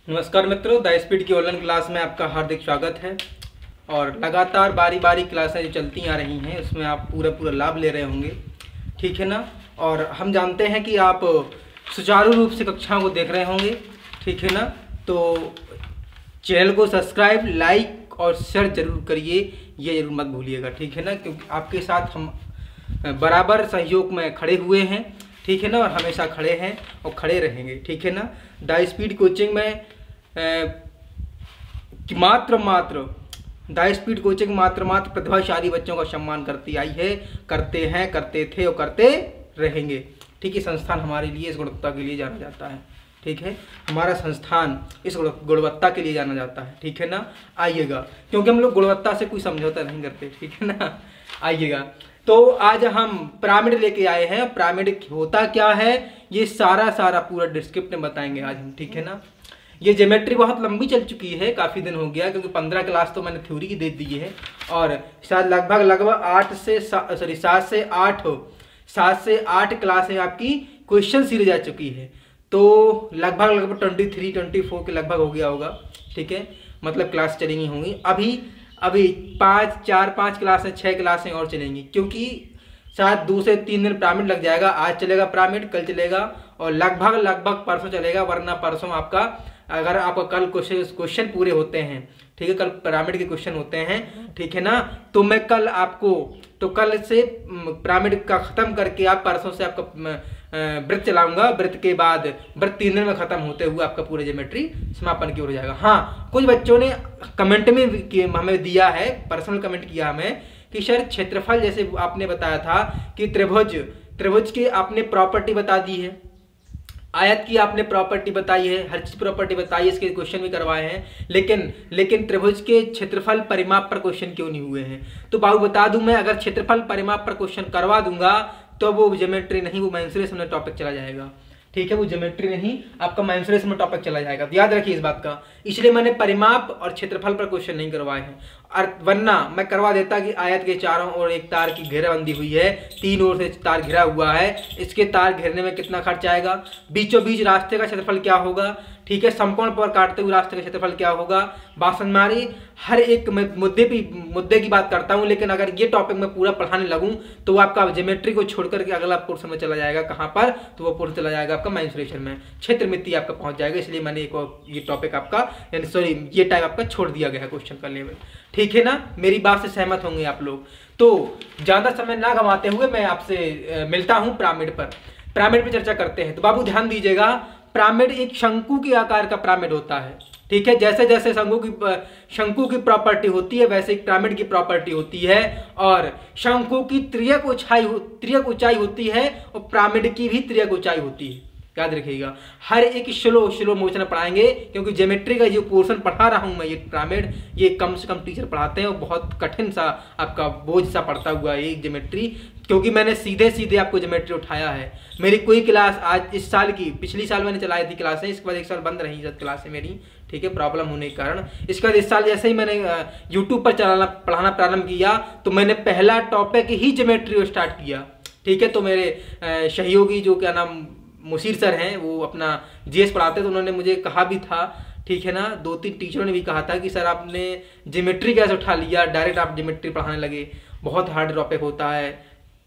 नमस्कार मित्रों, the speed की ऑनलाइन क्लास में आपका हार्दिक स्वागत है। और लगातार बारी बारी क्लासें जो चलती आ रही हैं उसमें आप पूरा लाभ ले रहे होंगे, ठीक है ना। और हम जानते हैं कि आप सुचारू रूप से कक्षाओं को देख रहे होंगे, ठीक है ना। तो चैनल को सब्सक्राइब, लाइक और शेयर जरूर करिए, ये जरूर मत भूलिएगा, ठीक है ना। क्योंकि आपके साथ हम बराबर सहयोग में खड़े हुए हैं, ठीक है ना, और हमेशा खड़े हैं और खड़े रहेंगे, ठीक है ना। द स्पीड कोचिंग में द स्पीड कोचिंग मात्र प्रतिभाशाली बच्चों का सम्मान करती आई है, करते हैं, करते थे और करते रहेंगे, ठीक है। संस्थान हमारे लिए इस गुणवत्ता के लिए जाना जाता है, ठीक है। हमारा संस्थान इस गुणवत्ता के लिए जाना जाता है, ठीक है ना। आइएगा, क्योंकि हम लोग गुणवत्ता से कोई समझौता नहीं करते, ठीक है ना। आइएगा। तो आज हम पिरामिड लेके आए हैं। पिरामिड होता क्या है ये सारा पूरा डिस्क्रिप्ट में बताएंगे आज हम, ठीक है ना। ये ज्योमेट्री बहुत लंबी चल चुकी है, काफ़ी दिन हो गया, क्योंकि 15 क्लास तो मैंने थ्योरी की दे दी है और शायद लगभग 7 से 8 क्लास है आपकी क्वेश्चन सीरीज आ चुकी है। तो लगभग 23-24 के लगभग हो गया होगा, ठीक है। मतलब क्लास चलेंगी होंगी। अभी 5 क्लासें 6 क्लासें और चलेंगी, क्योंकि शायद 2 से 3 दिन पिरामिड लग जाएगा। आज चलेगा पिरामिड, कल चलेगा और लगभग परसों चलेगा, वरना परसों आपका अगर आपका कल क्वेश्चन पूरे होते हैं, ठीक है, कल पिरामिड के क्वेश्चन होते हैं, ठीक है ना। तो मैं कल से पिरामिड का खत्म करके आप परसों से आपका व्रत चलाऊंगा। व्रत के बाद व्रत 3 दिन में खत्म होते हुए आपका पूरा ज्योमेट्री समापन की ओर जाएगा। हाँ, कुछ बच्चों ने कमेंट में हमें दिया है, पर्सनल कमेंट किया हमें कि सर क्षेत्रफल, जैसे आपने बताया था कि त्रिभुज की आपने प्रॉपर्टी बता दी है, आयत की आपने प्रॉपर्टी बताई है, हर चीज प्रॉपर्टी बताई है, इसके क्वेश्चन भी करवाए हैं, लेकिन त्रिभुज के क्षेत्रफल परिमाप पर क्वेश्चन क्यों नहीं हुए हैं। तो बाबू बता दूं मैं, अगर क्षेत्रफल परिमाप पर क्वेश्चन करवा दूंगा तो वो ज्योमेट्री नहीं, वो मेंसुरेशन में टॉपिक चला जाएगा, ठीक है। वो ज्योमेट्री नहीं, आपका मेंसुरेशन में टॉपिक चला जाएगा, तो याद रखिए इस बात का। इसलिए मैंने परिमाप और क्षेत्रफल पर क्वेश्चन नहीं करवाए हैं। और वरना मैं करवा देता कि आयत के चारों ओर एक तार की घेराबंदी हुई है, 3 ओर से तार घिरा हुआ है, इसके तार घेरने में कितना खर्च आएगा, बीचों बीच रास्ते का क्षेत्रफल क्या होगा, ठीक है, समकोण पर काटते हुए रास्ते का क्षेत्रफल क्या होगा। बात मारी, हर एक मुद्दे की बात करता हूं, लेकिन अगर ये टॉपिक मैं पूरा पढ़ाने लगूं तो आपका ज्योमेट्री को छोड़कर के अगला पोर्शन में चला जाएगा। कहां पर? तो वो पोर्शन चला जाएगा आपका मेंसुरेशन में, क्षेत्रमिति आपका पहुंच जाएगा। इसलिए मैंने ये टॉपिक आपका ये टाइप आपका छोड़ दिया गया है क्वेश्चन का लेवल, ठीक है ना। मेरी बात से सहमत होंगे आप लोग। तो ज्यादा समय ना गंवाते हुए मैं आपसे मिलता हूं पिरामिड पर चर्चा करते हैं। तो बाबू ध्यान दीजिएगा, पिरामिड एक शंकु के आकार का पिरामिड होता है, ठीक है। जैसे जैसे शंकु की प्रॉपर्टी होती है, वैसे एक पिरामिड की प्रॉपर्टी होती है। और शंकु की त्रियक ऊंचाई होती है और पिरामिड की भी त्रियक ऊंचाई होती है, याद रखिएगा। हर एक स्लो मोशन पढ़ाएंगे, क्योंकि ज्योमेट्री का जो पोर्शन पढ़ा रहा हूं मैं, ये पिरामिड, ये कम से कम टीचर पढ़ाते हैं और बहुत कठिन सा आपका बोझ सा पड़ता हुआ है ये ज्योमेट्री, क्योंकि मैंने सीधे आपको ज्योमेट्री उठाया है। मेरी कोई क्लास आज इस साल की, पिछली साल मैंने चलाई थी क्लासें, इसके बाद 1 साल बंद रही क्लासें मेरी, ठीक है, प्रॉब्लम होने के कारण। इसके बाद इस साल जैसे ही मैंने यूट्यूब पर पढ़ाना प्रारंभ किया तो मैंने पहला टॉपिक ही ज्योमेट्री स्टार्ट किया, ठीक है। तो मेरे सहयोगी जो क्या नाम मुशीर सर हैं, वो अपना जीएस पढ़ाते, तो उन्होंने मुझे कहा भी था, ठीक है ना, 2-3 टीचरों ने भी कहा था कि सर आपने ज्योमेट्री कैसे उठा लिया, डायरेक्ट आप ज्योमेट्री पढ़ाने लगे, बहुत हार्ड टॉपिक होता है।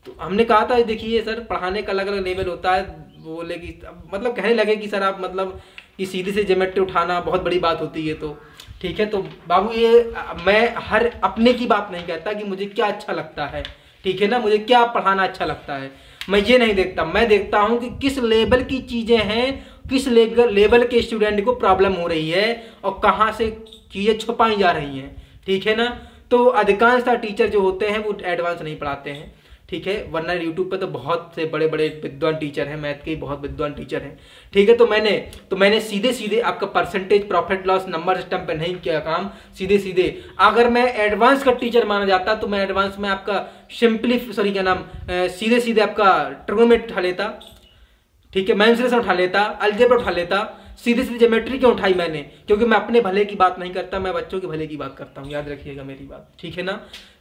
तो हमने कहा था देखिए सर, पढ़ाने का अलग अलग लेवल होता है। बोले कि मतलब कहने लगे कि सर आप मतलब कि सीधे से ज्योमेट्री उठाना बहुत बड़ी बात होती है, तो ठीक है। तो बाबू ये मैं हर अपने की बात नहीं कहता कि मुझे क्या अच्छा लगता है, ठीक है ना, मुझे क्या पढ़ाना अच्छा लगता है, मैं ये नहीं देखता। मैं देखता हूं कि किस लेवल की चीजें हैं, किस लेवल के स्टूडेंट को प्रॉब्लम हो रही है और कहां से चीजें छुपाई जा रही हैं, ठीक है ना। तो अधिकांशतः टीचर जो होते हैं वो एडवांस नहीं पढ़ाते हैं, ठीक है, वरना यूट्यूब पे तो बहुत से बड़े विद्वान टीचर हैं, मैथ के बहुत विद्वान टीचर हैं, ठीक है। तो मैंने सीधे आपका percentage profit loss number system पे नहीं किया काम, सीधे अगर मैं एडवांस का टीचर माना जाता तो मैं एडवांस में आपका सीधे आपका ट्रिग्नोमेट्री उठा लेता, ठीक है, मेंसुरेशन उठा लेता, अलजेब्रा उठा लेता। सीधे ज्योमेट्री क्यों उठाई मैंने? क्योंकि मैं अपने भले की बात नहीं करता, मैं बच्चों के भले की बात करता हूं, याद रखिएगा मेरी बात, ठीक है ना।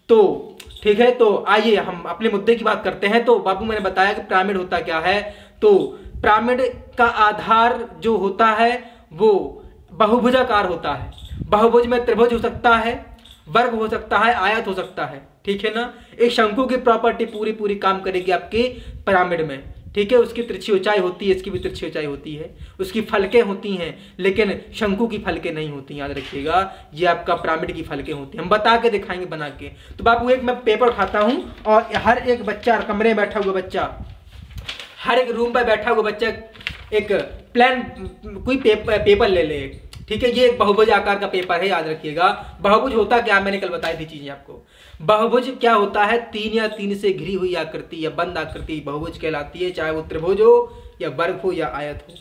तो ठीक है, तो आइए हम अपने मुद्दे की बात करते हैं। तो बाबू मैंने बताया कि पिरामिड होता क्या है। तो पिरामिड का आधार जो होता है वो बहुभुजाकार होता है। बहुभुज में त्रिभुज हो सकता है, वर्ग हो सकता है, आयत हो सकता है, ठीक है ना। एक शंकु की प्रॉपर्टी पूरी काम करेगी आपके पिरामिड में, ठीक है। उसकी तिरछी ऊंचाई होती है, इसकी भी तिरछी ऊंचाई होती है, उसकी फलकें होती हैं, लेकिन शंकु की फलकें नहीं होती, याद रखिएगा। ये आपका पिरामिड की फलकें होती हैं, हम बता के दिखाएंगे बना के। तो बाबू एक मैं पेपर उठाता हूं और हर एक बच्चा, कमरे में बैठा हुआ बच्चा, हर एक रूम पर बैठा हुआ बच्चा एक प्लान कोई पेपर ले ले, ठीक है। ये एक बहुभुज आकार का पेपर है, याद रखिएगा। बहुभुज होता क्या, मैंने कल बताई थी चीजें आपको। बहुभुज क्या होता है, 3 या 3 से घिरी हुई आकृति या बंद आकृति बहुभुज कहलाती है, चाहे वो त्रिभुज हो या वर्ग हो या आयत हो।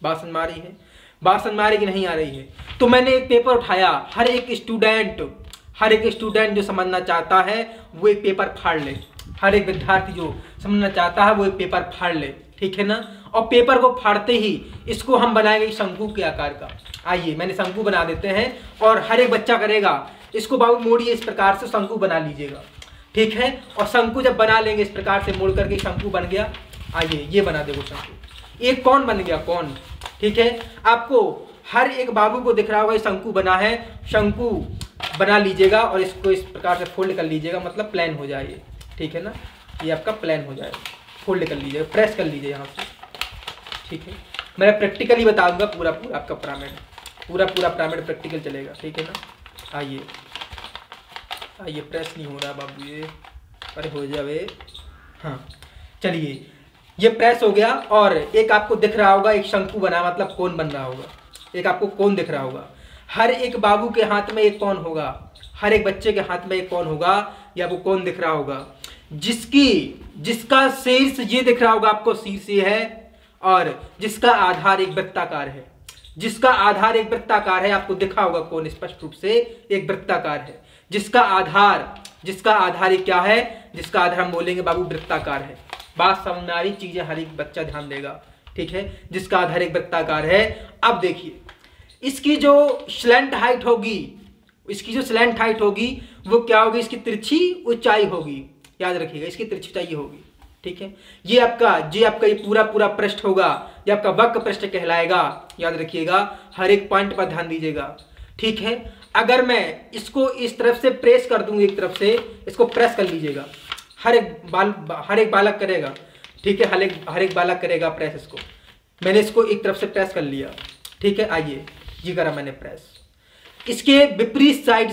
बात समझ में आ रही है? बात समझ में आ रही कि नहीं आ रही है? तो मैंने एक पेपर उठाया, हर एक स्टूडेंट जो समझना चाहता है वो एक पेपर फाड़ ले, हर एक विद्यार्थी जो समझना चाहता है वो एक पेपर फाड़ ले, ठीक है ना। और पेपर को फाड़ते ही इसको हम बनाएंगे शंकु के आकार का। आइए मैंने शंकु बना देते हैं और हर एक बच्चा करेगा, इसको बाबू मोड़िए, इस प्रकार से शंकु बना लीजिएगा, ठीक है। और शंकु जब बना लेंगे इस प्रकार से मोड़ करके, शंकु बन गया। आइए ये बना देखो शंकु, एक कौन बन गया, कौन, ठीक है। आपको हर एक बाबू को दिख रहा होगा शंकु बना है, शंकु बना लीजिएगा और इसको इस प्रकार से फोल्ड कर लीजिएगा, मतलब प्लान हो जाए, ठीक है ना। ये आपका प्लान हो जाएगा, फोल्ड कर लीजिएगा, प्रेस कर लीजिए यहाँ से, ठीक है। मैं प्रैक्टिकली बताऊंगा पूरा आपका पिरामिड, पूरा पिरामिड प्रैक्टिकल चलेगा, ठीक है ना। आइए प्रेस नहीं हो रहा बाबू, ये अरे हो जावे, हाँ चलिए ये प्रेस हो गया। और एक आपको दिख रहा होगा एक शंकु बना, मतलब कोन बन रहा होगा, एक आपको कोन दिख रहा होगा। हर एक बाबू के हाथ में एक कोन होगा, हर एक बच्चे के हाथ में एक कोन होगा, या वो कोन दिख रहा होगा, जिसका शीर्ष ये दिख रहा होगा आपको, शीर्ष ये है, और जिसका आधार एक वृत्ताकार है, जिसका आधार एक वृत्ताकार है। आपको दिखा होगा कौन स्पष्ट रूप से एक वृत्ताकार है, जिसका आधार एक क्या है, जिसका आधार हम बोलेंगे बाबू वृत्ताकार है। बात समझ में आ रही, चीजें हर एक बच्चा ध्यान देगा, ठीक है। जिसका आधार एक वृत्ताकार है। अब देखिए इसकी जो स्लैंट हाइट होगी, वो क्या होगी, इसकी तिरछी ऊंचाई होगी, याद रखिएगा, इसकी तिरछी ऊंचाई होगी, ठीक है। ये आपका ये पूरा पृष्ठ होगा, ये आपका वक्र पृष्ठ कहलाएगा, याद रखिएगा। हर एक पॉइंट पर ध्यान दीजिएगा, ठीक है। अगर मैं इसको इस तरफ से प्रेस कर दूं, एक तरफ से इसको प्रेस कर लीजिएगा, हर एक बालक करेगा, ठीक है। हर एक बालक करेगा प्रेस इसको। मैंने इसको एक तरफ से प्रेस कर लिया, ठीक है। आइए ये करा मैंने प्रेस, इसके विपरीत साइड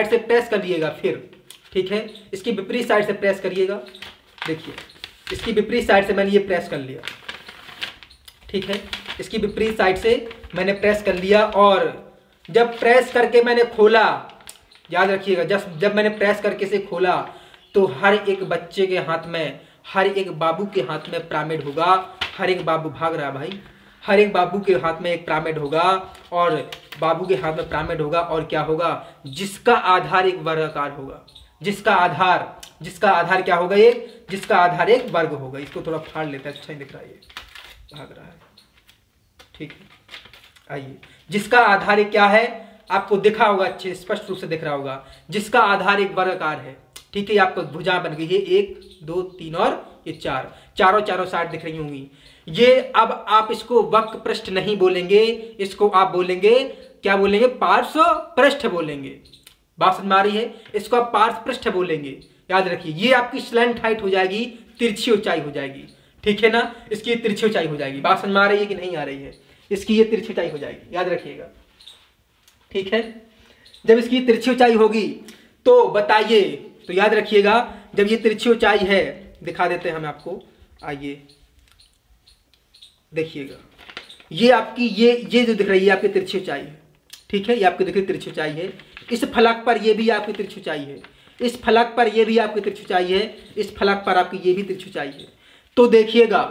से प्रेस कर लिएगा फिर, ठीक है। इसकी विपरीत साइड से प्रेस करिएगा, देखिए इसकी विपरीत साइड से मैंने ये प्रेस कर लिया, ठीक है। इसकी विपरीत साइड से मैंने प्रेस कर लिया, और जब प्रेस करके मैंने खोला, याद रखिएगा, जब मैंने प्रेस करके से खोला, तो हर एक बच्चे के हाथ में, हर एक बाबू के हाथ में पिरामिड होगा। हर एक बाबू भाग रहा भाई, हर एक बाबू के हाथ में एक पिरामिड होगा, और बाबू के हाथ में पिरामिड होगा, और क्या होगा, जिसका आधार एक वर्गाकार होगा, जिसका आधार क्या होगा, ये जिसका आधार एक वर्ग होगा। इसको थोड़ा फाड़ लेते हैं, अच्छा ही दिख रहा है, ये भाग रहा है, ठीक है। आइए जिसका आधार एक क्या है, आपको दिखा होगा, अच्छे स्पष्ट रूप से दिख रहा होगा, जिसका आधार एक वर्गाकार है, ठीक है। आपको भुजा बन गई है, 1 2 3 और ये 4, चारों साइड दिख रही होंगी। ये अब आप इसको वक्र पृष्ठ नहीं बोलेंगे, इसको आप बोलेंगे, क्या बोलेंगे, पार्श्व पृष्ठ बोलेंगे। बात समझ में आ रही है? इसको आप पार्श्व पृष्ठ बोलेंगे, याद रखिए। ये आपकी स्लैंट हाइट हो जाएगी, तिरछी ऊंचाई हो जाएगी, ठीक है ना। इसकी तिरछी ऊंचाई हो जाएगी। बात समझ में आ रही है कि नहीं आ रही है? इसकी ये तिरछी ऊंचाई हो जाएगी, याद रखिएगा, ठीक है। जब इसकी तिरछी ऊंचाई होगी तो बताइए, तो याद रखिएगा, जब ये तिरछी ऊंचाई है, दिखा देते हैं हम आपको, आइए देखिएगा, ये आपकी ये जो दिख रही है आपकी तिरछी ऊंचाई है, ठीक है। ये आपकी दिख रही तिरछी ऊंचाई है। इस फलक पर ये भी आपकी तिरछी ऊंचाई है, इस फलक पर ये भी आपकी तिरछी ऊंचाई है, इस फलक पर आपकी ये भी तिरछी ऊंचाई है। तो देखिएगा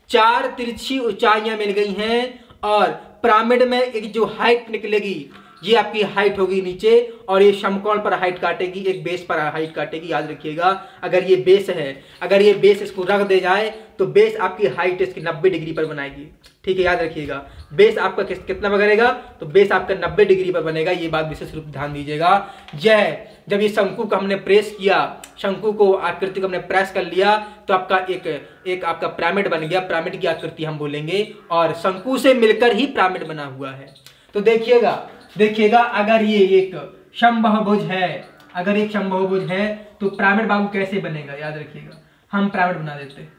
4 तिरछी ऊंचाइयां मिल गई हैं, और पिरामिड में एक जो हाइट निकलेगी, ये आपकी हाइट होगी नीचे, और ये समकोण पर हाइट काटेगी, एक बेस पर हाइट काटेगी, याद रखिएगा। अगर ये बेस है, अगर ये बेस इसको रख दे जाए तो बेस आपकी हाइट इसकी 90 डिग्री पर बनाएगी। ठीक है, याद रखिएगा, बेस आपका कितना बनेगा, तो बेस आपका 90 डिग्री पर बनेगा। ये बात विशेष रूप ध्यान दीजिएगा। यह जब ये शंकु को हमने प्रेस किया, शंकु को आकृति को हमने प्रेस कर लिया, तो आपका एक आपका पिरामिड बन गया। पिरामिड की आकृति हम बोलेंगे, और शंकु से मिलकर ही पिरामिड बना हुआ है। तो देखिएगा अगर ये एक समबाहुभुज है, अगर एक समबाहुभुज है तो पिरामिड बाबू कैसे बनेगा, याद रखिएगा। हम पिरामिड बना देते हैं,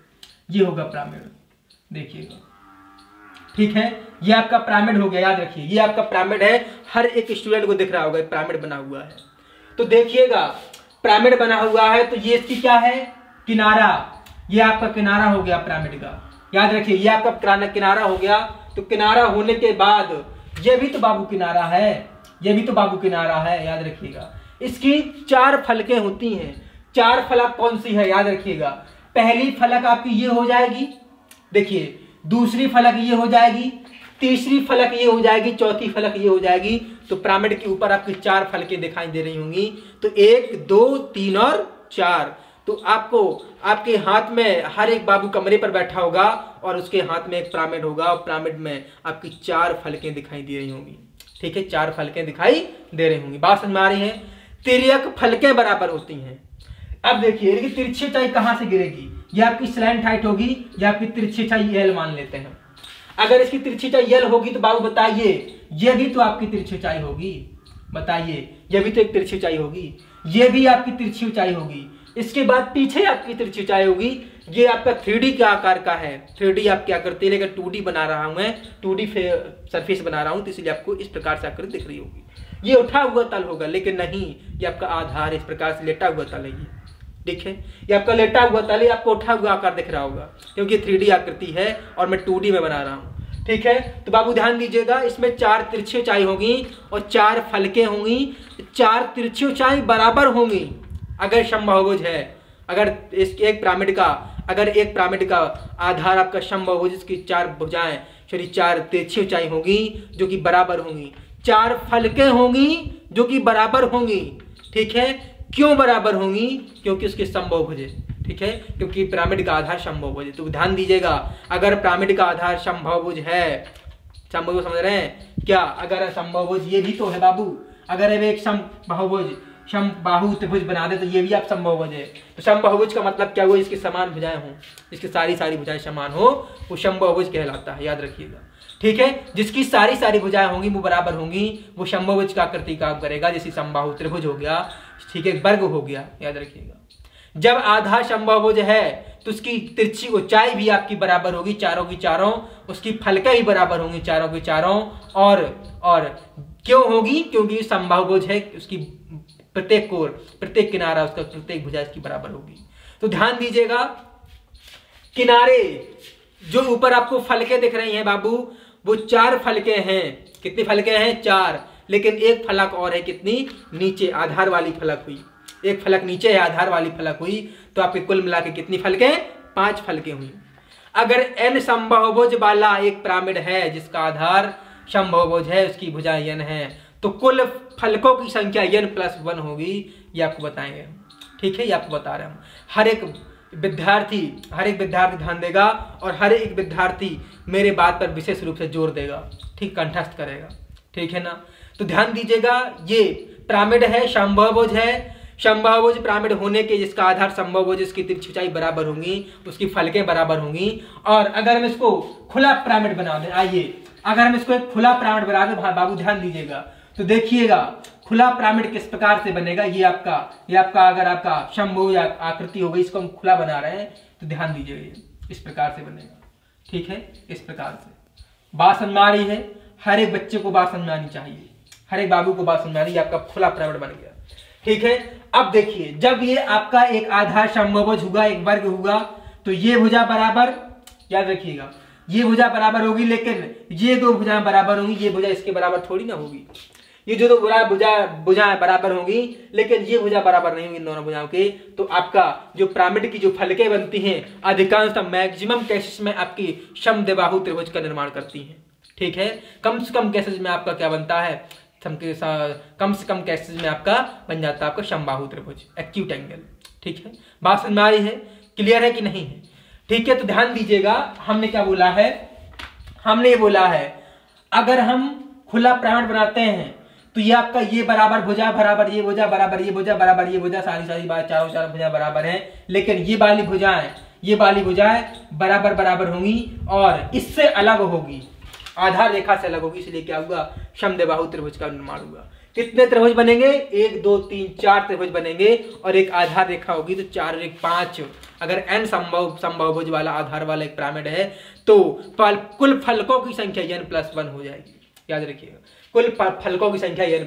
ये होगा पिरामिड, देखिएगा। ठीक है, ये आपका पिरामिड हो गया, याद रखिए, ये आपका पिरामिड है। हर एक स्टूडेंट को दिख रहा होगा पिरामिड बना हुआ है। तो देखिएगा पिरामिड बना हुआ है, तो ये इसकी क्या है, किनारा। ये आपका किनारा हो गया पिरामिड का, याद रखिए, ये आपका किनारा हो गया। तो किनारा होने के बाद ये भी तो बाबू किनारा है, ये भी तो बाबू किनारा है, याद रखिएगा। इसकी 4 फलकें होती हैं। 4 फलक कौन सी है, याद रखिएगा। पहली फलक आपकी ये हो जाएगी, देखिए, दूसरी फलक ये हो जाएगी, तीसरी फलक ये हो जाएगी, चौथी फलक ये हो जाएगी। तो पिरामिड के ऊपर आपकी 4 फलकें दिखाई दे रही होंगी। तो 1 2 3 और 4। तो आपको आपके हाथ में हर एक बाबू कमरे पर बैठा होगा और उसके हाथ में एक पिरामिड होगा, और पिरामिड में आपकी 4 फलकें दिखाई दे रही होंगी। ठीक है, 4 फलकें दिखाई दे रही होंगी। बात समझ में आ रही है। तिर्यक फलकें बराबर होती हैं। अब देखिए तिरछी ऊंचाई कहां से गिरेगी, ये आपकी स्लैंट हाइट होगी, या आपकी तिरछी ऊंचाई एल मान लेते हैं। अगर इसकी तिरछी ऊंचाई एल होगी तो बाबू बताइए, ये भी तो आपकी तिरछी ऊंचाई होगी, बताइए, ये भी तो एक तिरछी ऊंचाई होगी, ये भी आपकी तिरछी ऊंचाई होगी। इसके बाद पीछे आपकी तिरछी ऊंचाई होगी। ये आपका 3D के आकार का है, 3D आप क्या करते हैं, लेकिन 2D बना रहा हूं मैं, 2D सरफेस बना रहा हूं, तो इसलिए आपको इस प्रकार से आकृति दिख रही होगी। ये उठा हुआ तल होगा, लेकिन नहीं, ये आपका आधार इस प्रकार से लेटा हुआ तल है। ये ठीक है, ये आपका लेटा हुआ तल है, आपको उठा हुआ आकार दिख रहा होगा, क्योंकि 3D आकृति है और मैं 2D में बना रहा हूं। ठीक है, तो बाबू ध्यान दीजिएगा, इसमें 4 तिरछी ऊंचाई होगी और 4 फलकें होंगी। 4 तिरछी ऊंचाई बराबर होंगी अगर समबाहुभुज है। अगर इसके एक पिरामिड का आधार आपका समबाहुभुज, इसकी 4 भुजाएं, सॉरी 4 तिरछी ऊंचाई होगी जो कि बराबर होंगी। 4 फलकें होंगी जो कि बराबर होंगी। ठीक है, क्यों बराबर होंगी, क्योंकि उसके समबाहुभुज है। ठीक है, क्योंकि पिरामिड का आधार समबाहुभुज है। तो ध्यान दीजिएगा, अगर पिरामिड का आधार समबाहुभुज है, समबाहुभुज समझ रहे हैं क्या, अगर समबाहुभुज ये भी तो है बाबू, अगर एक समबाहु त्रिभुज बना दे तो ये भी आप समबाहुभुज है। तो समबाहुभुज का मतलब क्या हुआ, इसकी समान भुजाएं हो, इसकी सारी भुजाएं समान हो, वो समबाहुभुज कहलाता है, याद रखिएगा। ठीक है, जिसकी सारी भुजाएं होंगी वो बराबर होंगी, वो समबाहुभुज का आकृति काम करेगा। जैसे समबाहु त्रिभुज हो गया, ठीक है, वर्ग हो गया, याद रखिएगा। जब आधार समबाहुभुज है तो उसकी तिरछी ऊंचाई भी आपकी बराबर होगी, चारों की चारों, उसकी फलकें भी बराबर होंगी, चारों की चारों। और क्यों होगी, क्योंकि समबाहुभुज है, उसकी प्रत्येक कोर, प्रत्येक किनारा, उसका प्रत्येक भुजा इसकी बराबर होगी। तो ध्यान दीजिएगा, किनारे जो ऊपर आपको फलकें दिख रही हैं बाबू, वो 4 फलकें हैं। कितनी फलकें हैं, 4, लेकिन एक फलक और है, कितनी, नीचे, आधार वाली फलक हुई, एक फलक नीचे है, आधार वाली फलक हुई। तो आपके कुल मिला के कितनी फलकें, 5 फलकें हुई। अगर n समबाहुभुज वाला एक पिरामिड है जिसका आधार समबाहुभुज है, उसकी भुजाएं n है, तो कुल फलकों की संख्या n+1 होगी। ये आपको बताएंगे। ठीक है, ये आपको बता रहे हैं हम। हर एक विद्यार्थी ध्यान देगा, और हर एक विद्यार्थी मेरे बात पर विशेष रूप से जोर देगा, ठीक, कंठस्थ करेगा। ठीक है ना। तो ध्यान दीजिएगा, ये पिरामिड है, समबाहुभुज है। समबाहुभुज पिरामिड होने के जिसका आधार समबाहुभुज, इसकी तिरछी ऊंचाई बराबर होंगी, उसकी फलकें बराबर होंगी। और अगर हम इसको खुला पिरामिड बना दें, आइए, अगर हम इसको एक खुला पिरामिड बना दें बाबू, ध्यान दीजिएगा, तो देखिएगा खुला पिरामिड किस प्रकार से बनेगा। ये आपका अगर आपका समबाहु आकृति हो गई, इसको हम खुला बना रहे हैं, तो ध्यान दीजिएगा, ये इस प्रकार से बनेगा। ठीक है, इस प्रकार से। बात समझ में आ रही है, हर एक बच्चे को बात समझ में आनी चाहिए, हर एक बाबू को बात समझ में आ रही है। आपका खुला पिरामिड बन गया। ठीक है, अब देखिए, जब ये आपका एक आधार समबाहुभुज होगा, एक वर्ग होगा, तो ये भुजा बराबर, याद रखिएगा, ये भुजा बराबर होगी, लेकिन ये 2 भुजाएं बराबर होंगी, ये भुजा इसके बराबर थोड़ी ना होगी। ये जो 2 भुजाएं बराबर होंगी, लेकिन ये भुजा बराबर नहीं होगी इन दोनों भुजाओं के। तो आपका जो पिरामिड की जो फलकें बनती हैं, अधिकांशतः मैक्सिमम केसेस में आपकी समद्विबाहु त्रिभुज का निर्माण करती हैं। ठीक है, कम से कम केसेस में आपका क्या बनता है, कम से कम केसेस में आपका बन जाता है आपका समबाहु त्रिभुज, एक्यूट एंगल। ठीक है, बात समझ में आ रही है, क्लियर है कि नहीं है। ठीक है, तो ध्यान दीजिएगा हमने क्या बोला है, हमने ये बोला है अगर हम खुला पिरामिड बनाते हैं तो ये आपका ये बराबर भुजा बराबर ये भुजा बराबर ये भुजा बराबर ये भुजा, सारी बात चारों चार भुजा बराबर है, लेकिन ये वाली भुजाएं बराबर बराबर होंगी और इससे अलग होगी, आधार रेखा से अलग होगी, इसलिए क्या होगा, समद्विबाहु त्रिभुज का निर्माण होगा। कितने त्रिभुज बनेंगे, 1 2 3 4 त्रिभुज बनेंगे और एक आधार रेखा होगी, तो 4 और 1 5। अगर n समबाहुभुज वाला आधार वाला एक पिरामिड है तो कुल फलकों की संख्या n+1 हो जाएगी, याद रखिएगा, कुल फलकों की संख्या n+,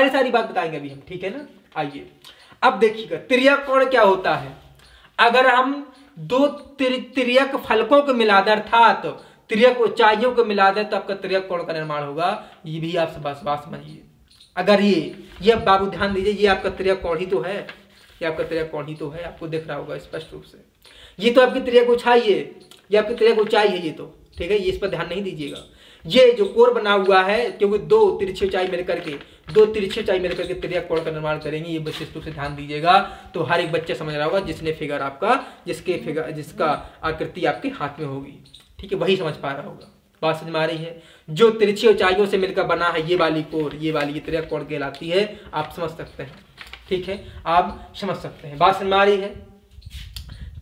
सारी बात बताएंगे अभी हम, ठीक है ना। आइए अब देखिएगा तिर्यक कोण क्या होता है। अगर हम दो तिर्यक फलकों को मिला दें, अर्थात तिर्यक ऊंचाइयों को मिला दें, तो आपका तिर्यक कोण का निर्माण होगा। ये भी आप बात समझिए। अगर ये बाबू ध्यान दीजिए, ये आपका तिर्यक कोण ही तो है, ये आपका तिर्यक कोण ही तो है, आपको दिख रहा होगा स्पष्ट रूप से। ये तो आपकी तिर्यक ऊंचाई है, ये आपकी तिर्यक ऊंचाई है, ये तो ठीक है, ये इस पर ध्यान नहीं दीजिएगा। ये जो कोण बना हुआ है, क्योंकि दो तिरछी ऊंचाई मिलकर के तिर्यक कोण का निर्माण करेंगे, ये विशेष रूप से ध्यान दीजिएगा। तो हर एक बच्चा समझ रहा होगा जिसने फिगर आपका जिसका आकृति आपके हाथ में होगी, ठीक है, वही समझ पा रहा होगा। बात समझ में आ रही है। जो तिरछी ऊंचाइयों से मिलकर बना है ये वाली कोण, ये तिर्यक कोण कहलाती है, आप समझ सकते हैं, ठीक है, आप समझ सकते हैं। बात समझ में आ रही है,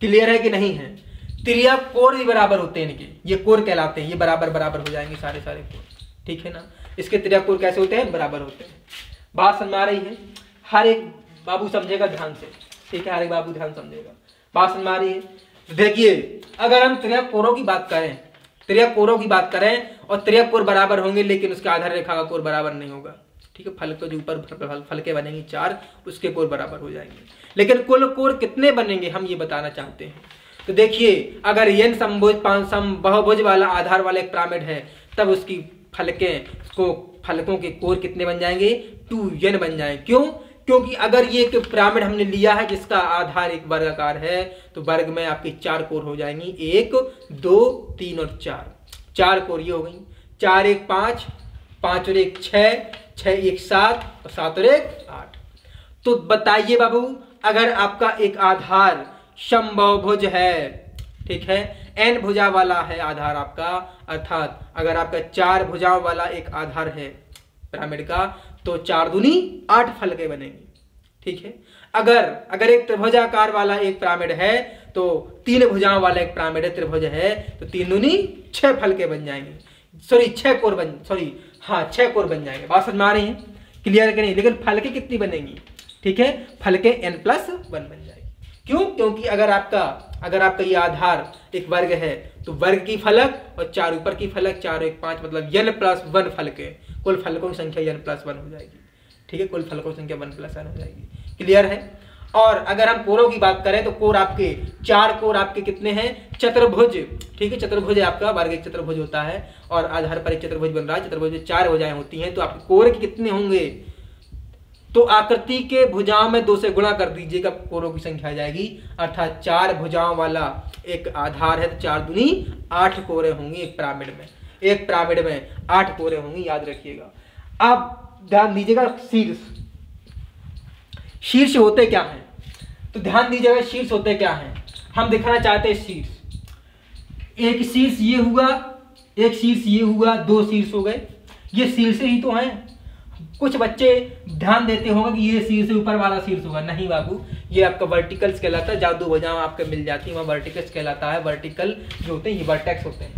क्लियर है कि नहीं है। तिर्यक कोण भी बराबर होते हैं इनके, ये कोण कहलाते हैं, ये बराबर बराबर हो जाएंगे सारे कोण, ठीक है ना। इसके तिर्यक कोण कैसे होते हैं, बराबर होते हैं। बात समझ में आ रही है, हर एक बाबू समझेगा ध्यान से, ठीक है, हर एक बाबू ध्यान समझेगा। बात समझ में आ रही है। देखिए अगर हम तिर्यक कोणों की बात करें और तिर्यक कोण बराबर होंगे, लेकिन उसके आधार रेखा का कोण बराबर नहीं होगा, ठीक है, फलक जो ऊपर फलके बनेंगे 4, उसके कोण बराबर हो जाएंगे। लेकिन कुल कोण कितने बनेंगे हम ये बताना चाहते हैं। तो देखिए अगर n समबाहुभुज वाला आधार वाला एक पिरामिड है, तब उसकी फलकों के कोण कितने बन जाएंगे, 2n बन जाएंगे। क्यों? क्योंकि अगर ये एक पिरामिड हमने लिया है जिसका आधार एक वर्गाकार है, तो वर्ग में आपकी 4 कोण हो जाएंगी, 1 2 3 और 4 कोण ये हो गई। 4 1 5, 5 और 1 6, 6 1 7 और 7 और 1 8। तो बताइए बाबू, अगर आपका एक आधार समबाहुभुज है, ठीक है, n भुजा वाला है आधार आपका, अर्थात अगर आपका 4 भुजाओं वाला एक आधार है पिरामिड का, तो 4 दूनी 8 फलके बनेंगी, ठीक है। अगर एक त्रिभुजाकार वाला एक पिरामिड है, तो 3 भुजाओं वाला एक पिरामिड है, त्रिभुज है, तो 3 दूनी 6 फलके बन जाएंगे, 6 कोण बन जाएंगे। बात समझ में आ रही है, क्लियर कि नहीं। लेकिन फलके कितनी बनेंगी, ठीक है, फलके n+1 बन जाएगी। क्यों? क्योंकि अगर आपका ये आधार एक वर्ग है, तो वर्ग की फलक और 4 ऊपर की फलक, 4 1 5 मतलब n+1 फलके, कुल फलकों की संख्या n+1 हो जाएगी, ठीक है, कुल फलकों की संख्या 1+1 हो जाएगी। क्लियर है। और अगर हम कोणों की बात करें तो कोण आपके 4 कोण आपके कितने हैं, चतुर्भुज, ठीक है, चतुर्भुज है आपका, वर्ग एक चतुर्भुज होता है और आधार पर एक चतुर्भुज बन रहा है, चतुर्भुज में 4 भुजाएं होती हैं, तो आपके कोण कितने होंगे, तो आकृति के भुजाओं में 2 से गुणा कर दीजिएगा, कोणों की संख्या आ जाएगी, अर्थात 4 भुजाओं वाला एक आधार है, तो 4 दूनी 8 कोणें होंगी एक पिरामिड में 8 कोणें होंगी, याद रखिएगा। अब ध्यान दीजिएगा शीर्ष होते क्या हैं, तो ध्यान दीजिएगा शीर्ष होते क्या हैं, हम दिखाना चाहते हैं शीर्ष। एक शीर्ष ये हुआ, एक शीर्ष ये हुआ, 2 शीर्ष हो गए, ये शीर्ष ही तो हैं। कुछ बच्चे ध्यान देते होंगे कि ये शीर्ष से ऊपर वाला शीर्ष होगा, नहीं बाबू, ये आपका वर्टिकल्स कहलाता है, जहाँ 2 भुजाएं आपके मिल जाती है वहाँ वर्टिकल्स कहलाता है। वर्टिकल जो होते हैं ये वर्टेक्स होते हैं,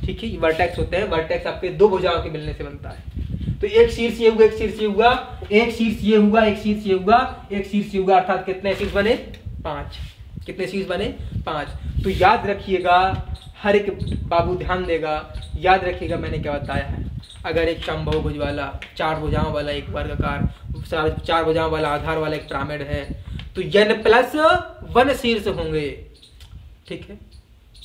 ठीक है, ये वर्टेक्स होते हैं, वर्टेक्स आपके 2 भुजाओं के मिलने से बनता है। तो एक शीर्ष ये हुआ, एक शीर्ष ये हुआ, एक शीर्ष ये हुआ, एक शीर्ष ये हुआ, एक शीर्ष ये हुआ, अर्थात कितने शीर्ष बने, 5। कितने शीर्ष बने, 5। तो याद रखिएगा, हर एक बाबू ध्यान देगा, याद रखिएगा मैंने क्या बताया है। अगर एक समबाहुभुज वाला 4 भुजाओं वाला एक वर्गाकार 4 भुजाओं वाला आधार वाला एक पिरामिड है, तो n+1 शीर्ष होंगे, ठीक है,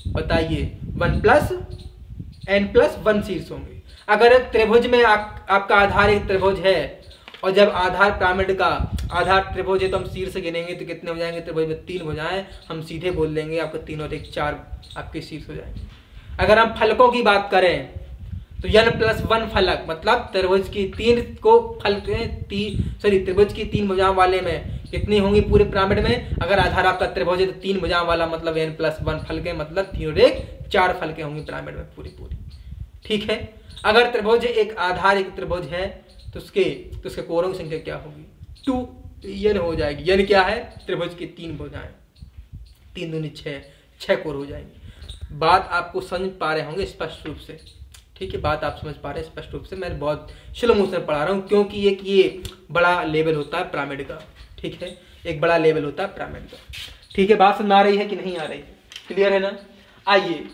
बताइए, n+1 शीर्ष होंगे। अगर एक त्रिभुज में आपका आधार एक त्रिभुज है, और जब आधार पिरामिड का आधार त्रिभुज है, तो हम शीर्ष गिनेंगे तो कितने हो जाएंगे, त्रिभुज में 3 भुजाएं, हम सीधे बोल देंगे आपको 3 और 1 4 आपके शीर्ष हो जाएंगे। अगर हम फलकों की बात करें तो n+1 फलक मतलब त्रिभुज की 3 भुजाओं वाले में कितनी होंगी पूरे पिरामिड में? अगर आधार आपका त्रिभुज है तो 3 भुजाओं वाला मतलब n+1 फलके, मतलब 3 और 1 4 फलके होंगी पिरामिड में पूरी। ठीक है, अगर त्रिभुज एक आधार एक त्रिभुज है तो उसके कोरों की संख्या क्या होगी? 2 n हो जाएगी। n क्या है? त्रिभुज की 3 भुजाएं, 3 दूनी 6 कोर हो जाएंगी। बात आपको समझ पा रहे होंगे स्पष्ट रूप से? ठीक है, बात आप समझ पा रहे हैं स्पष्ट रूप से? मैं बहुत स्लो मोशन में पढ़ा रहा हूँ क्योंकि एक ये बड़ा लेवल होता है पिरामिड का। ठीक है, एक बड़ा लेवल होता है पिरामिड का। ठीक है, बात समझ आ रही है कि नहीं आ रही है? क्लियर है ना? आइए,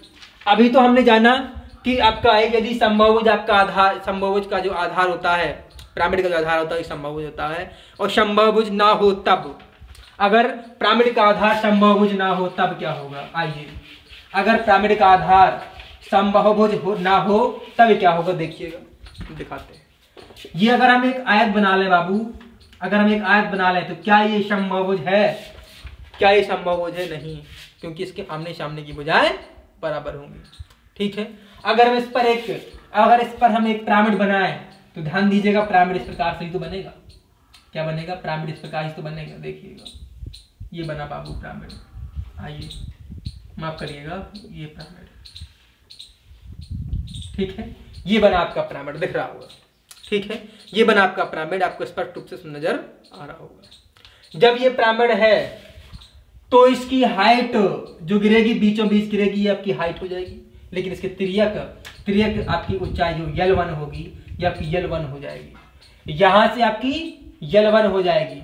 अभी तो हमने जाना कि आपका एक यदि समबाहुभुज आपका आधार, समबाहुभुज का जो आधार होता है, पिरामिड का जो आधार होता है समबाहुभुज होता है, और समबाहुभुज ना हो तब, अगर पिरामिड का आधार समबाहुभुज ना हो तब क्या होगा? आइए, अगर पिरामिड का आधार समबाहुभुज ना हो तब क्या होगा? देखिएगा, दिखाते हैं। ये अगर हम एक आयत बना लें बाबू, अगर हम एक आयत बना लें तो क्या ये समबाहुभुज है? क्या ये समबाहुभुज है? नहीं, क्योंकि इसके आमने सामने की भुजाएं बराबर होंगी। ठीक है, अगर हम इस पर हम एक पिरामिड बनाएं तो ध्यान दीजिएगा, पिरामिड इस प्रकार से ही तो बनेगा। क्या बनेगा? पिरामिड इस प्रकार ही तो बनेगा। देखिएगा, ये बना बाबू पिरामिड। आइए, माफ करिएगा, ये पिरामिड। ठीक है, ये बना आपका पिरामिड, दिख रहा होगा। ठीक है, ये बना आपका पिरामिड, आपको स्पष्ट रूप से नजर आ रहा होगा। जब ये पिरामिड है तो इसकी हाइट जो गिरेगी, बीचों बीच गिरेगी, ये आपकी हाइट हो जाएगी। लेकिन इसके त्रियक आपकी ऊंचाई जो L1 होगी, ये आपकी L1 हो जाएगी। यहां से आपकी L1 हो जाएगी।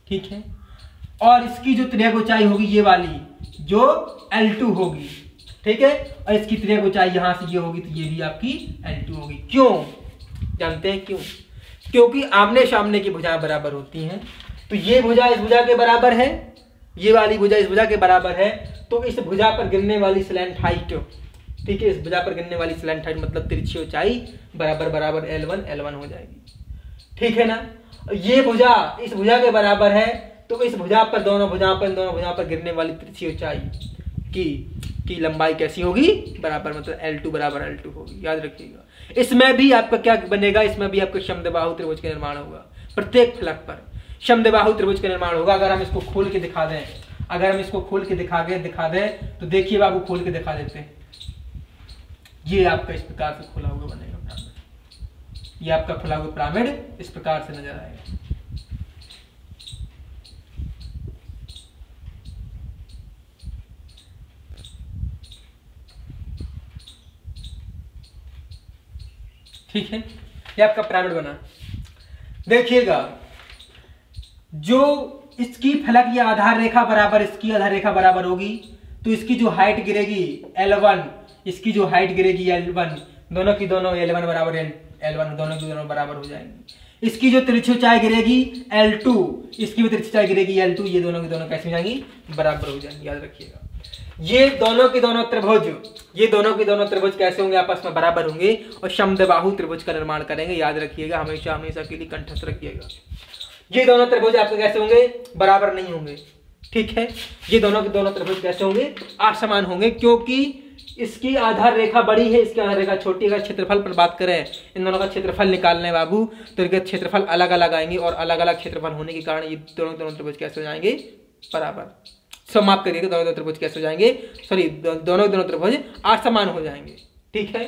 ठीक है, और इसकी जो त्रियक ऊंचाई होगी ये वाली, जो L2 होगी। ठीक है, और इसकी त्रियक ऊंचाई यहां से ये होगी तो ये भी आपकी L2 होगी। क्यों? जानते हैं क्यों? क्योंकि आमने सामने की भुजाएं बराबर होती हैं। तो ये भुजा इस भुजा के बराबर है, ये वाली भुजा इस भुजा के बराबर है, तो इस भुजा पर गिरने वाली स्लैंट हाइट, ठीक है, इस भुजा पर गिरने वाली स्लैंट हाइट मतलब तिरछी ऊंचाई बराबर L1 हो जाएगी। ठीक है ना? ये भुजा इस भुजा के बराबर है, तो इस भुजा पर दोनों भुजाओं पर गिरने वाली तिरछी ऊंचाई की लंबाई कैसी होगी? बराबर, मतलब L2 बराबर L2 होगी। याद रखिएगा। इसमें भी आपका क्या बनेगा? इसमें भी आपका समद्विबाहु त्रिभुज का निर्माण होगा। प्रत्येक फलक पर समद्विबाहु त्रिभुज का निर्माण होगा। अगर हम इसको खोल के दिखा दें, तो देखिए बाबू, खोल के दिखा देते हैं। ये आपका इस प्रकार से खुला हुआ बनेगा पिरामिड। ये आपका खुला हुआ पिरामिड इस प्रकार से नजर आएगा। ठीक है, ये आपका पिरामिड बना। देखिएगा, जो इसकी फलक या आधार रेखा बराबर, इसकी आधार रेखा बराबर होगी, तो इसकी जो हाइट गिरेगी L1, इसकी जो हाइट गिरेगी L1, दोनों की दोनों L1 बराबर L1, दोनों की दोनों बराबर हो जाएंगी। इसकी जो तिरछी ऊंचाई गिरेगी L2, इसकी भी तिरछी ऊंचाई गिरेगी L2, ये दोनों की दोनों कैसे हो जाएंगी? बराबर हो जाएंगी। याद रखिएगा, ये दोनों के दोनों त्रिभुज कैसे होंगे? आपस में बराबर होंगे और समद्विबाहु त्रिभुज का निर्माण करेंगे। याद रखिएगा, हमेशा के लिए कंठस्थ रखिएगा। ये दोनों त्रिभुज आपके कैसे होंगे? बराबर नहीं होंगे। ठीक है, ये दोनों के दोनों त्रिभुज कैसे होंगे? असमान होंगे, क्योंकि इसकी आधार रेखा बड़ी है, इसकी आधार रेखा छोटी है। अगर क्षेत्रफल पर बात करें, इन दोनों का क्षेत्रफल निकालना है बाबू, तो इनके क्षेत्रफल अलग अलग आएंगे, और अलग अलग क्षेत्रफल होने के कारण ये दोनों त्रिभुज कैसे हो जाएंगे? बराबर। माफ करिएगा, दोनों त्रिभुज कैसे हो जाएंगे? सॉरी, दोनों त्रिभुज असमान हो जाएंगे। ठीक है,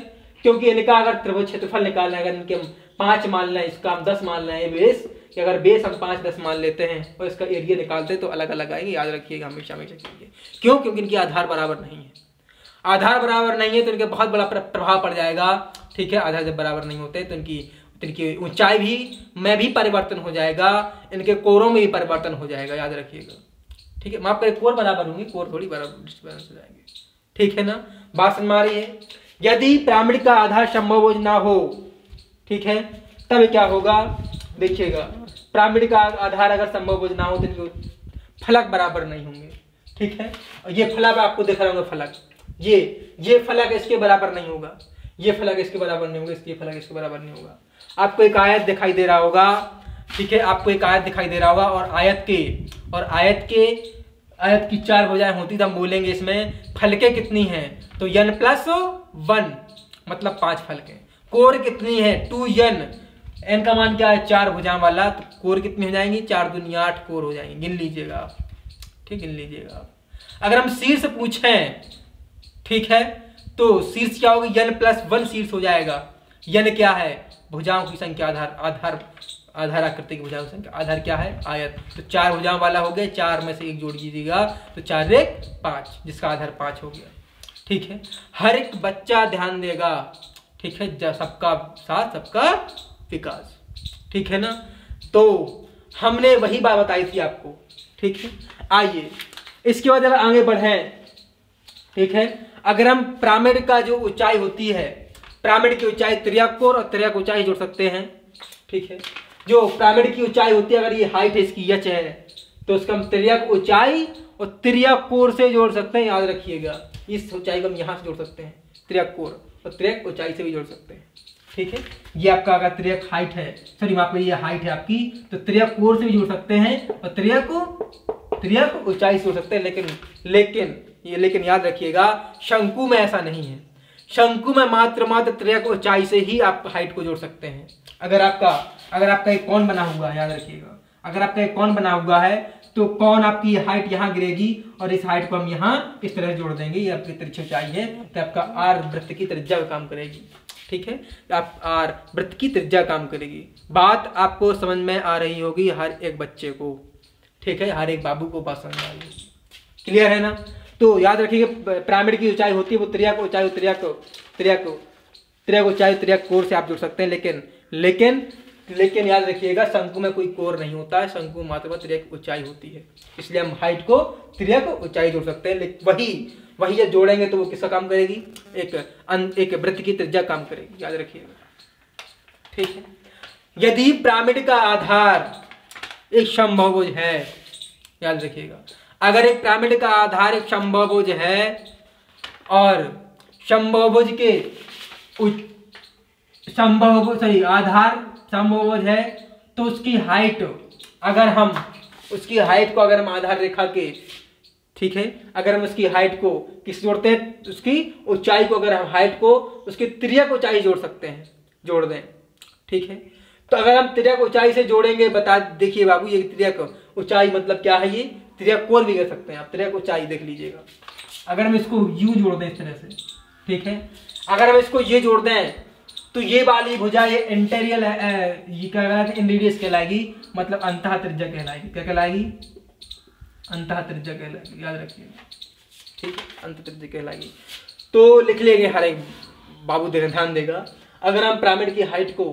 क्योंकि इनका अगर त्रिभुज क्षेत्रफल निकालना है, अगर इनके हम 5 मान लें, इसका हम 10 मान लें बेस, कि अगर बेस हम 5-10 मान लेते हैं और इसका एरिया निकालते हैं तो अलग अलग आएंगे। याद रखिएगा, हमेशा के लिए। क्यों? क्योंकि इनकी आधार बराबर नहीं है। आधार बराबर नहीं है तो इनके बहुत बड़ा प्रभाव पड़ जाएगा। ठीक है, आधार जब बराबर नहीं होते तो इनकी ऊंचाई में भी परिवर्तन हो जाएगा, इनके कोरों में भी परिवर्तन हो जाएगा। याद रखिएगा। ठीक है, माफ करें, कोर बराबर होंगे, कोर थोड़ी बराबर डिस्टर्बेंस हो जाएंगे। ठीक है ना? बात समझ आ रही है? यदि पिरामिड का आधार समबाहुभुज ना हो, ठीक है, तब क्या होगा? देखिएगा, पिरामिड का आधार अगर समबाहुभुज ना हो तो इनके फलक बराबर नहीं होंगे। ठीक है, और ये फलक आपको दिख रहा होगा, फलक ये फलक इसके बराबर नहीं होगा, ये फलक इसके बराबर नहीं होगा, इसके फलक इसके बराबर नहीं होगा। आपको एक आयत दिखाई दे रहा होगा। ठीक है, आपको एक आयत दिखाई दे रहा होगा, और आयत की 4 भुजाएं होती, तो हम बोलेंगे इसमें फलके कितनी हैं? तो n+1 मतलब 5 फलके। कोर कितनी है? 2n, n का मान क्या है 4 भुजाओं वाला, तो कोर कितने हो जाएंगे 4 दूनी 8 कोर हो जाएंगे, गिन लीजिएगा आप, ठीक गिन लीजिएगा आप। अगर हम शीर्ष पूछें, ठीक है, तो शीर्ष क्या होगी n+1 शीर्ष हो जाएगा। n क्या है भुजाओं की संख्या, आधार आकृति की भुजाओं की संख्या, आधार क्या है आयत, तो 4 भुजाओं वाला हो गया, 4 में से 1 जोड़ दीजिएगा तो 4 एक 5, जिसका आधार 5 हो गया, ठीक है। हर एक बच्चा ध्यान देगा, ठीक है, सबका साथ सबका विकास, ठीक है ना। तो हमने वही बात बताई थी आपको, ठीक है। आइए इसके बाद अगर आगे बढ़े, ठीक है, अगर हम पिरामिड का जो ऊंचाई होती है, पिरामिड की ऊंचाई तिर्यक कोर और तिर्यक ऊंचाई जोड़ सकते हैं, ठीक है। जो पिरामिड की ऊंचाई होती है, अगर ये हाइट है इसकी h है, तो उसका हम तिर्यक ऊंचाई और तिर्यक कोर से जोड़ सकते हैं, याद रखिएगा। इस ऊंचाई को हम यहाँ से जोड़ सकते हैं तिर्यक कोर, और तिर्यक ऊंचाई से भी जोड़ सकते हैं, ठीक है। ये आपका अगर तिर्यक हाइट है, सॉरी वहां पर ये हाइट है आपकी, तो तिर्यक कोर से भी जोड़ सकते हैं और तिर्यक ऊंचाई से जोड़ सकते हैं। लेकिन याद रखिएगा शंकु में ऐसा नहीं है। शंकु में मात्र तिर्यक ऊंचाई से ही आप हाइट को जोड़ सकते हैं। अगर आपका एक कौन बना हुआ है, याद रखिएगा, अगर आपका एक कौन बना हुआ है तो कौन आपकी हाइट यहाँ गिरेगी और इस हाइट को हम यहाँ इस तरह जोड़ देंगे, ये आपकी तिरछी ऊंचाई है, तो आपका आर वृत्त की त्रिज्या का काम करेगी, ठीक है। आप आर वृत्त की त्रिज्या काम करेगी। बात आपको समझ में आ रही होगी हर एक बच्चे को, ठीक है, हर एक बाबू को बात समझ में आ रही है, क्लियर है ना। तो याद रखिए पिरामिड की ऊंचाई होती है वो तिर्यक ऊंचाई तिर्यक कोर से आप जुड़ सकते हैं, लेकिन याद रखिएगा शंकु में कोई कोर नहीं होता है, शंकु में मात्र तिर्यक ऊंचाई होती है, इसलिए हम हाइट को तिर्यक ऊंचाई जोड़ सकते हैं। लेकिन वही जब जोड़ेंगे तो वो किसका काम करेगी, एक वृत्त की त्रिज्या काम करेगी, याद रखिएगा, ठीक है। यदि पिरामिड का आधार एक समबाहुभुज है, याद रखिएगा, अगर एक पिरामिड का आधार एक समबाहुभुज है और समबाहुभुज के आधार समबाहुभुज है, तो उसकी हाइट अगर हम आधार रेखा के, ठीक है, अगर हम उसकी हाइट को किस जोड़ते हैं, उसकी ऊंचाई को, अगर हम हाइट को उसकी तिर्यक ऊंचाई जोड़ सकते हैं, जोड़ दें, ठीक है। तो अगर हम तिर्यक ऊंचाई से जोड़ेंगे, देखिए बाबू, ये तिर्यक ऊंचाई मतलब क्या है, ये तिर्यक कोण भी कर सकते हैं आप, तिर्यक ऊंचाई देख लीजिएगा। अगर हम इसको यू जोड़ दें इस तरह से, ठीक है, अगर हम इसको ये जोड़ दें तो ये वाली भुजा ये इंटीरियर ये क्या कहलाएगी, इंटीरियस कहलाएगी, मतलब अंतः त्रिज्या कहलाएगी। क्या कहलाएगी, अंतः त्रिज्या कहलाएगी, याद रखिएगा, ठीक है, अंतः त्रिज्या कहलाएगी। तो लिख लेंगे हर एक बाबू ध्यान देगा। अगर हम पिरामिड की हाइट को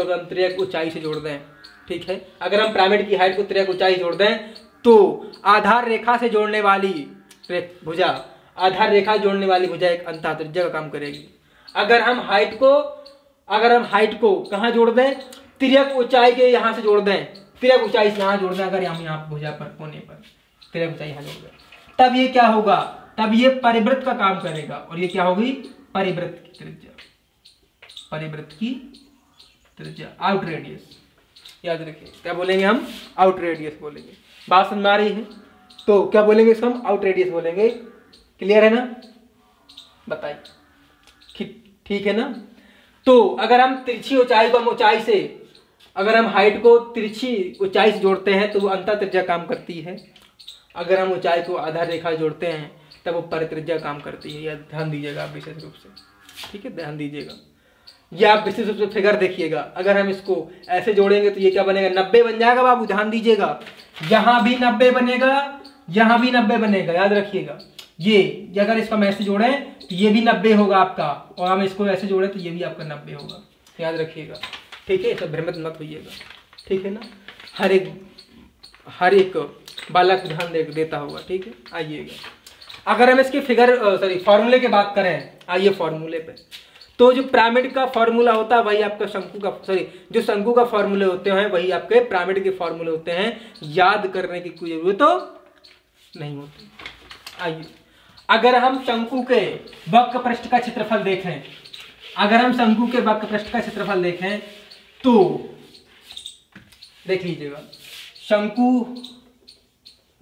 अगर हम तिर्यक ऊंचाई से जोड़ दें, ठीक है, अगर हम पिरामिड की हाइट को तिर्यक ऊंचाई जोड़ दें तो आधार रेखा से जोड़ने वाली भुजा एक अंतः त्रिज्या का काम करेगी। अगर हम हाइट को कहाँ जोड़ दें, तिर्यक ऊंचाई के यहाँ से जोड़ दें, तिर्यक ऊंचाई से यहाँ जोड़ दें, अगर हम यहाँ भुजा पर कोने पर तिर्यक ऊंचाई यहाँ जोड़ दें, तब ये क्या होगा, तब ये परिवृत्त का काम करेगा, और ये क्या होगी, परिवृत्त की त्रिज्या, आउट रेडियस, याद रखिए। क्या बोलेंगे हम, आउट रेडियस बोलेंगे। बात समझ में आ रही है, तो क्या बोलेंगे इसको हम, आउट रेडियस बोलेंगे। क्लियर है ना, बताइए, ठीक है ना। तो अगर हम तिरछी ऊंचाई को अगर हम हाइट को तिरछी ऊंचाई से जोड़ते हैं तो वो अंतः त्रिज्या काम करती है। अगर हम ऊंचाई को आधार रेखा जोड़ते हैं तब वो परित्रिज्या काम करती है, यह ध्यान दीजिएगा आप विशेष रूप से, ठीक है, ध्यान दीजिएगा। ये आप विशेष रूप से फिगर देखिएगा, अगर हम इसको ऐसे जोड़ेंगे तो ये क्या बनेगा, 90 बन जाएगा बाबू, ध्यान दीजिएगा। यहाँ भी 90 बनेगा, यहाँ भी 90 बनेगा, याद रखिएगा। ये अगर इसको हम ऐसे जोड़े तो ये भी 90 होगा आपका, और हम इसको ऐसे जोड़े तो ये भी आपका 90 होगा, याद रखिएगा, ठीक है। सब भ्रमित मत होइएगा, ठीक है ना। हर एक बालक ध्यान देता होगा, ठीक है। आइएगा, अगर हम इसके फॉर्मूले की बात करें, आइए फॉर्मूले पे। तो जो पिरामिड का फॉर्मूला होता है वही आपका जो शंकु का फॉर्मूले होते हैं वही आपके पिरामिड के फॉर्मूले होते हैं, याद करने की कोई जरूरत तो नहीं होती। आइए, अगर हम शंकु के वक्र पृष्ठ का क्षेत्रफल देखें, तो देख लीजिएगा, शंकु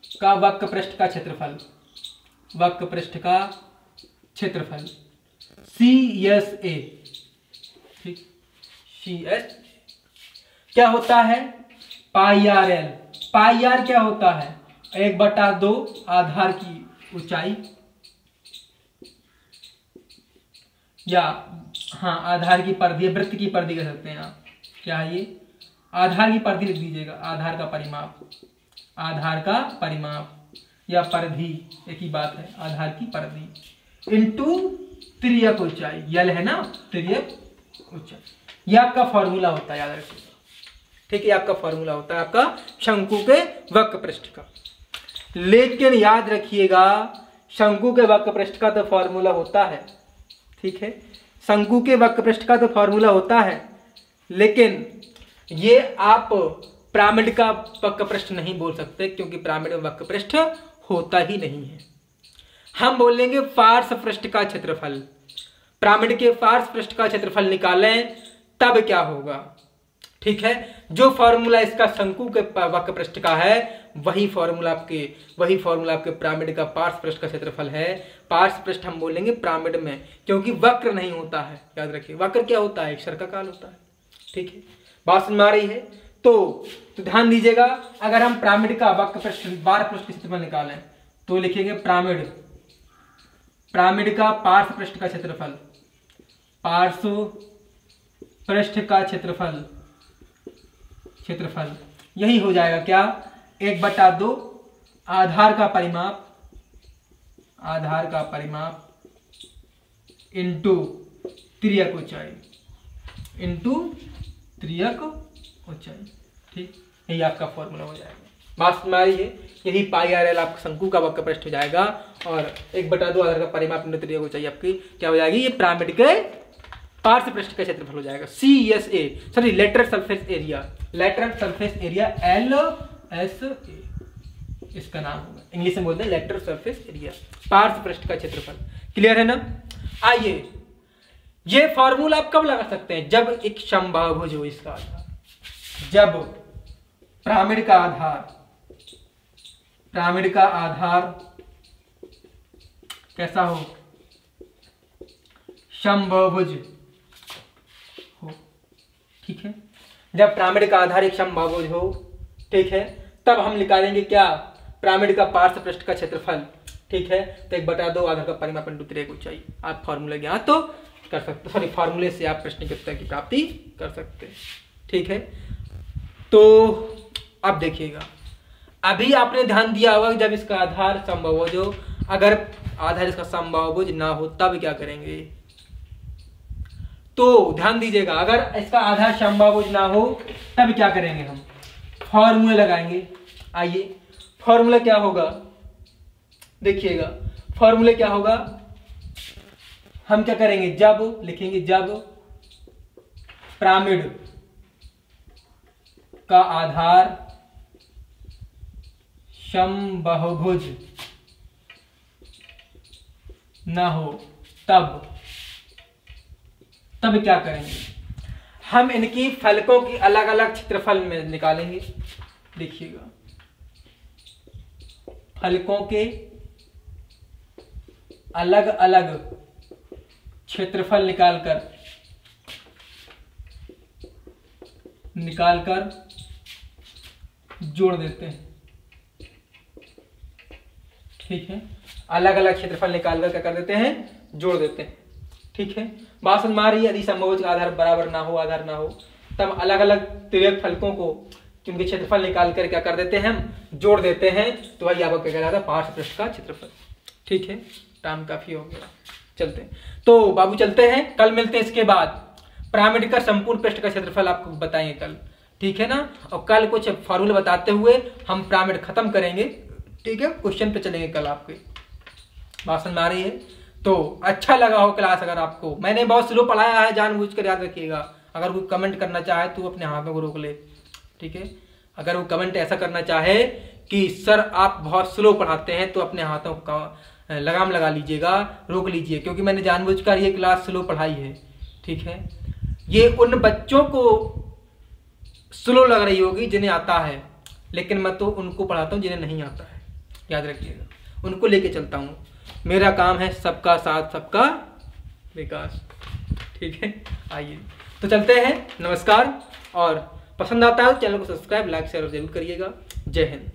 का वक्र पृष्ठ का क्षेत्रफल CSA, ठीक, CS क्या होता है πRL। πR क्या होता है 1/2 आधार की ऊंचाई, या हाँ आधार की परिधि, वृत्त की परिधि कह सकते हैं आप। क्या है ये आधार की परिधि लिख दीजिएगा, आधार का परिमाप, आधार का परिमाप या परिधि एक ही बात है, आधार की परिधि इनटू तिर्यक ऊंचाई, यल है ना तिर्यक ऊंचाई। यह आपका फॉर्मूला होता है, याद रखिएगा। ठीक है, आपका फॉर्मूला होता है आपका शंकु के वक्र पृष्ठ का। लेकिन याद रखिएगा शंकु के वक्र पृष्ठ का तो फॉर्मूला होता है, ठीक है, शंकु के वक्र पृष्ठ का तो फॉर्मूला होता है, लेकिन ये आप पिरामिड का वक्र पृष्ठ नहीं बोल सकते, क्योंकि पिरामिड में वक्र पृष्ठ होता ही नहीं है। हम बोलेंगे पार्श्व पृष्ठ का क्षेत्रफल। पिरामिड के पार्श्व पृष्ठ का क्षेत्रफल निकालें तब क्या होगा, ठीक है। जो फॉर्मूला इसका शंकु के वक्र पृष्ठ का है वही फॉर्मूला आपके पिरामिड का पार्श्व पृष्ठ का क्षेत्रफल है। पार्श्व पृष्ठ हम बोलेंगे पिरामिड में, क्योंकि वक्र नहीं होता है। याद रखिए वक्र क्या होता है, एक सर्कल होता है, ठीक है। बात समझ में आ रही है? तो ध्यान दीजिएगा, अगर हम पिरामिड का वक्र पृष्ठ बार पृष्ठ का क्षेत्रफल निकालें तो लिखेंगे पिरामिड का पार्श्व पृष्ठ का क्षेत्रफल, पार्श्व पृष्ठ का क्षेत्रफल यही हो जाएगा क्या 1/2 आधार का परिमाप इंटू तिर्यक ऊंचाई, ठीक, यही आपका फॉर्मूला हो जाएगा। बात समझ आ रही है? यही πRL आपका शंकु का वक्र पृष्ठ हो जाएगा और 1/2 आधार का परिमाप इंटू तिर्यक ऊंचाई आपकी क्या हो जाएगी, ये पिरामिड के पार्श्व पृष्ठ का क्षेत्रफल हो जाएगा। CSA sorry lateral surface area LSA इसका नाम होगा, इंग्लिश में बोलते हैं लेटरल सरफेस एरिया, पार्श्व पृष्ठ का क्षेत्रफल। क्लियर है ना? आइए ये फॉर्मूला आप कब लगा सकते हैं, जब एक समबाहुभुज हो इसका आधार, जब पिरामिड का आधार कैसा हो, समबाहुभुज हो, ठीक है। जब पिरामिड का आधार एक समबाहुभुज हो, ठीक है, तब हम निकालेंगे क्या पिरामिड का पार्श्व पृष्ठ का क्षेत्रफल, ठीक है। तो 1/2 आधार का परिमाप इंटू तिर्यक ऊंचाई। आप फॉर्मूले ज्ञात तो कर सकते, सॉरी फॉर्मूले से आप प्रश्न के उत्तर की प्राप्ति कर सकते हैं, ठीक है। तो अब देखिएगा, अभी आपने ध्यान दिया होगा जब इसका आधार समबाहुभुज हो, अगर आधार इसका समबाहुभुज ना हो तब क्या करेंगे, तो ध्यान दीजिएगा अगर इसका आधार समबाहुभुज ना हो तब क्या करेंगे, हम फॉर्मूले लगाएंगे। आइए फॉर्मूला क्या होगा, देखिएगा फॉर्मूला क्या होगा, हम क्या करेंगे, जब लिखेंगे जब पिरामिड का आधार समबाहुभुज ना हो तब क्या करेंगे, हम इनकी फलकों की अलग अलग क्षेत्रफल में निकालेंगे। देखिएगा फलकों के अलग अलग क्षेत्रफल निकालकर जोड़ देते हैं, ठीक है। अलग अलग क्षेत्रफल निकालकर क्या कर देते हैं, जोड़ देते हैं, ठीक है। बात समझ में आ रही है? यदि समबाहुभुज का आधार बराबर ना हो, आधार ना हो, तब अलग अलग तिर्यक फलकों को उनके क्षेत्रफल निकाल कर क्या कर देते हैं, हम जोड़ देते हैं, तो वही आपको क्या कहलाता है, पार्श्व पृष्ठ का क्षेत्रफल, ठीक है। टाइम काफी हो गया, चलते हैं। तो बाबू चलते हैं, कल मिलते हैं इसके बाद। पिरामिड का संपूर्ण पृष्ठ का क्षेत्रफल आपको बताएंगे कल, ठीक है ना। और कल कुछ फॉर्मूले बताते हुए हम पिरामिड खत्म करेंगे, ठीक है। क्वेश्चन पे चलेंगे कल आपके। बात समझ में आ रही है? तो अच्छा लगा हो क्लास, अगर आपको मैंने बहुत स्लो पढ़ाया है जानबूझकर, याद रखिएगा। अगर कोई कमेंट करना चाहे तो अपने हाथों को रोक ले, ठीक है। अगर वो कमेंट ऐसा करना चाहे कि सर आप बहुत स्लो पढ़ाते हैं, तो अपने हाथों का लगाम लगा लीजिएगा, रोक लीजिए, क्योंकि मैंने जानबूझकर ये क्लास स्लो पढ़ाई है, ठीक है। ये उन बच्चों को स्लो लग रही होगी जिन्हें आता है, लेकिन मैं तो उनको पढ़ाता हूँ जिन्हें नहीं आता है, याद रखिएगा। उनको लेके चलता हूँ, मेरा काम है सबका साथ सबका विकास, ठीक है। आइए तो चलते हैं, नमस्कार। और पसंद आता है तो चैनल को सब्सक्राइब, लाइक, शेयर और जरूर करिएगा। जय हिंद।